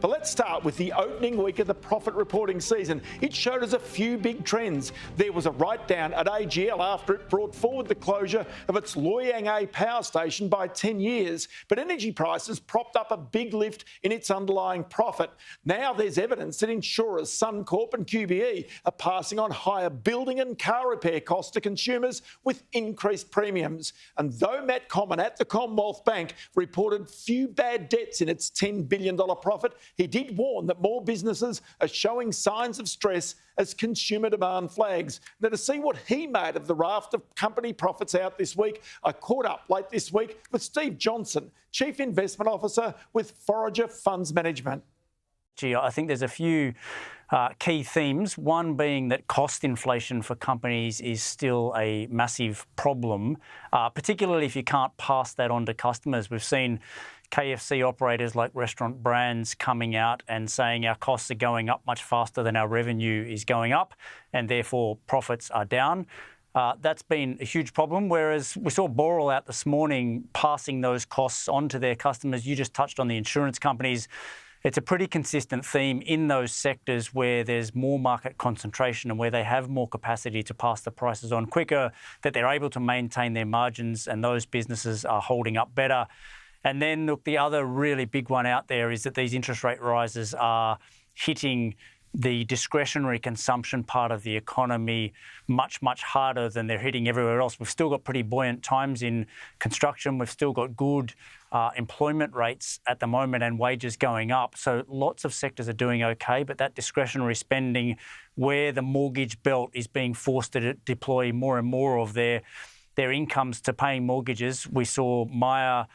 But let's start with the opening week of the profit reporting season. It showed us a few big trends. There was a write-down at AGL after it brought forward the closure of its Loy Yang A power station by 10 years. But energy prices propped up a big lift in its underlying profit. Now there's evidence that insurers Suncorp and QBE are passing on higher building and car repair costs to consumers with increased premiums. And though Matt Comyn at the Commonwealth Bank reported few bad debts in its $10 billion profit, he did warn that more businesses are showing signs of stress as consumer demand flags. Now, to see what he made of the raft of company profits out this week, I caught up late this week with Steve Johnson, Chief Investment Officer with Forager Funds Management. I think there's a few key themes, one being that cost inflation for companies is still a massive problem, particularly if you can't pass that on to customers. We've seen KFC operators like Restaurant Brands coming out and saying our costs are going up much faster than our revenue is going up, and therefore profits are down. That's been a huge problem, whereas we saw Boral out this morning passing those costs on to their customers. You just touched on the insurance companies. It's a pretty consistent theme in those sectors where there's more market concentration and where they have more capacity to pass the prices on quicker, that they're able to maintain their margins, and those businesses are holding up better. And then, look, the other really big one out there is that these interest rate rises are hitting the discretionary consumption part of the economy much, much harder than they're hitting everywhere else. We've still got pretty buoyant times in construction. We've still got good employment rates at the moment and wages going up. So lots of sectors are doing okay, but that discretionary spending where the mortgage belt is being forced to deploy more and more of their incomes to paying mortgages. We saw Myer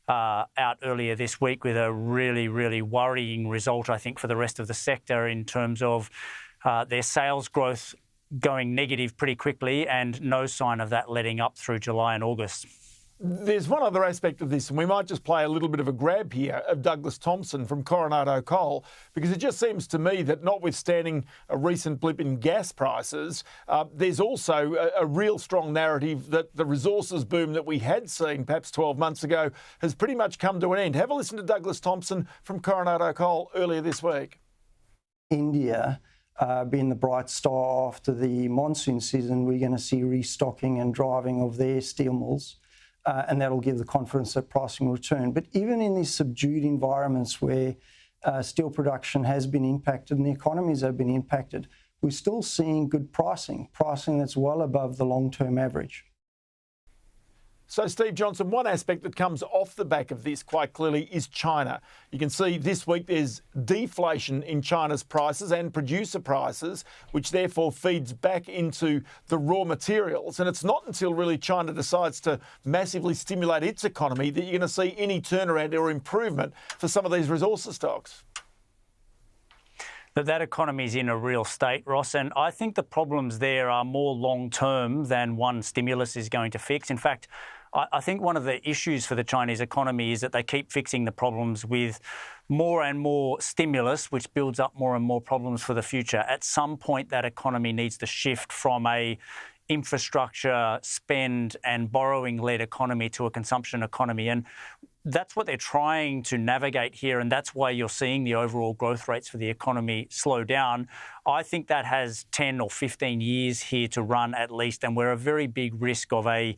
out earlier this week with a really, really worrying result, I think, for the rest of the sector in terms of their sales growth going negative pretty quickly and no sign of that letting up through July and August. There's one other aspect of this, and we might just play a little bit of a grab here of Douglas Thompson from Coronado Coal, because it just seems to me that notwithstanding a recent blip in gas prices, there's also a real strong narrative that the resources boom that we had seen perhaps 12 months ago has pretty much come to an end. Have a listen to Douglas Thompson from Coronado Coal earlier this week. India being the bright star after the monsoon season, we're going to see restocking and driving of their steel mills. And that'll give the confidence that pricing will return. But even in these subdued environments where steel production has been impacted and the economies have been impacted, we're still seeing good pricing that's well above the long-term average. So, Steve Johnson, one aspect that comes off the back of this quite clearly is China. You can see this week there's deflation in China's prices and producer prices, which therefore feeds back into the raw materials. And it's not until really China decides to massively stimulate its economy that you're going to see any turnaround or improvement for some of these resources stocks. That economy is in a real state, Ross, and I think the problems there are more long-term than one stimulus is going to fix. In fact, I think one of the issues for the Chinese economy is that they keep fixing the problems with more and more stimulus, which builds up more and more problems for the future. At some point, that economy needs to shift from a infrastructure, spend and borrowing-led economy to a consumption economy. And that's what they're trying to navigate here, and that's why you're seeing the overall growth rates for the economy slow down. I think that has 10 or 15 years here to run at least, and we're a very big risk of a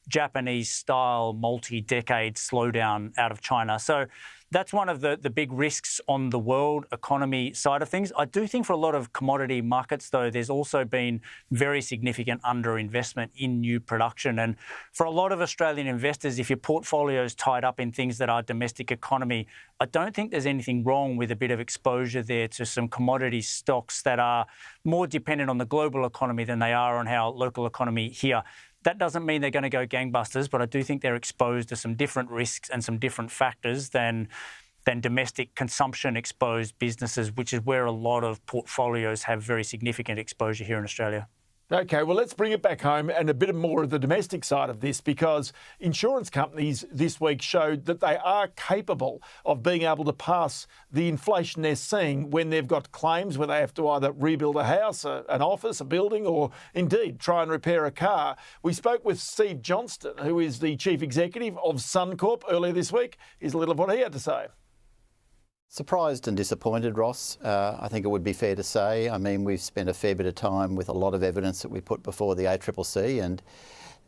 Japanese-style multi-decade slowdown out of China. So that's one of the big risks on the world economy side of things. I do think for a lot of commodity markets, though, there's also been very significant underinvestment in new production. And for a lot of Australian investors, if your portfolio is tied up in things that are domestic economy, I don't think there's anything wrong with a bit of exposure there to some commodity stocks that are more dependent on the global economy than they are on our local economy here. That doesn't mean they're going to go gangbusters, but I do think they're exposed to some different risks and some different factors than domestic consumption-exposed businesses, which is where a lot of portfolios have very significant exposure here in Australia. OK, well, let's bring it back home and a bit more of the domestic side of this, because insurance companies this week showed that they are capable of being able to pass the inflation they're seeing when they've got claims where they have to either rebuild a house, an office, a building, or indeed try and repair a car. We spoke with Steve Johnston, who is the Chief Executive of Suncorp earlier this week. Here's a little of what he had to say. Surprised and disappointed, Ross. I think it would be fair to say. I mean, we've spent a fair bit of time with a lot of evidence that we put before the ACCC, and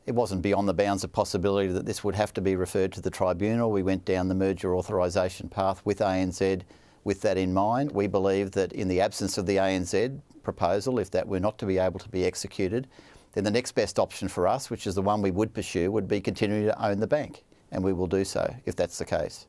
it wasn't beyond the bounds of possibility that this would have to be referred to the tribunal. We went down the merger authorisation path with ANZ with that in mind. We believe that in the absence of the ANZ proposal, if that were not to be able to be executed, then the next best option for us, which is the one we would pursue, would be continuing to own the bank, and we will do so if that's the case.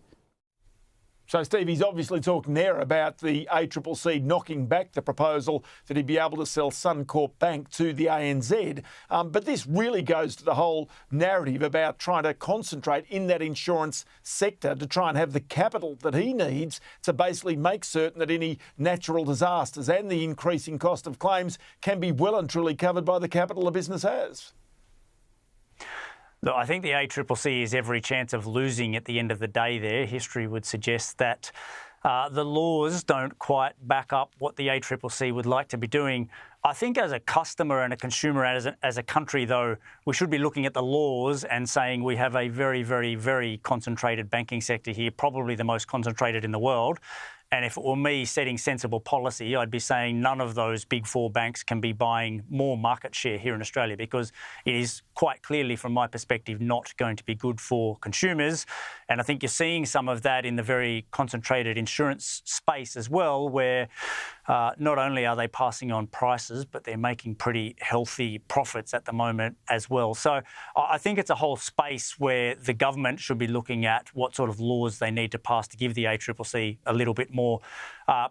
So, Steve, he's obviously talking there about the ACCC knocking back the proposal that he'd be able to sell Suncorp Bank to the ANZ. But this really goes to the whole narrative about trying to concentrate in that insurance sector to try and have the capital that he needs to basically make certain that any natural disasters and the increasing cost of claims can be well and truly covered by the capital the business has. Look, I think the ACCC has every chance of losing at the end of the day there. History would suggest that the laws don't quite back up what the ACCC would like to be doing. I think as a customer and a consumer, as a country, though, we should be looking at the laws and saying we have a very, very, very concentrated banking sector here, probably the most concentrated in the world. And if it were me setting sensible policy, I'd be saying none of those big four banks can be buying more market share here in Australia, because it is quite clearly, from my perspective, not going to be good for consumers. And I think you're seeing some of that in the very concentrated insurance space as well, where not only are they passing on prices, but they're making pretty healthy profits at the moment as well. So I think it's a whole space where the government should be looking at what sort of laws they need to pass to give the ACCC a little bit more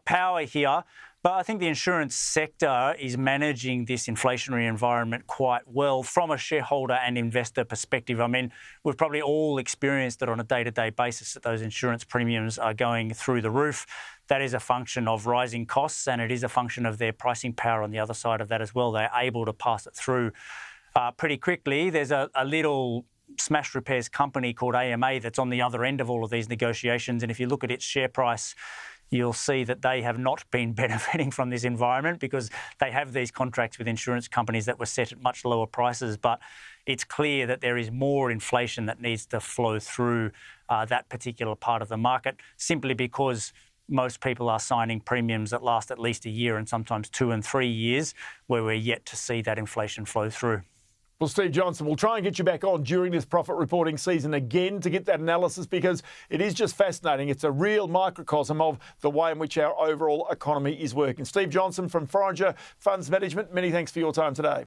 power here. But I think the insurance sector is managing this inflationary environment quite well from a shareholder and investor perspective. I mean, we've probably all experienced it on a day-to-day basis that those insurance premiums are going through the roof. That is a function of rising costs, and it is a function of their pricing power on the other side of that as well. They're able to pass it through pretty quickly. There's a little smash repairs company called AMA that's on the other end of all of these negotiations, and if you look at its share price, you'll see that they have not been benefiting from this environment because they have these contracts with insurance companies that were set at much lower prices. But it's clear that there is more inflation that needs to flow through that particular part of the market, simply because most people are signing premiums that last at least a year and sometimes 2 and 3 years, where we're yet to see that inflation flow through. Well, Steve Johnson, we'll try and get you back on during this profit reporting season again to get that analysis, because it is just fascinating. It's a real microcosm of the way in which our overall economy is working. Steve Johnson from Forager Funds Management, many thanks for your time today.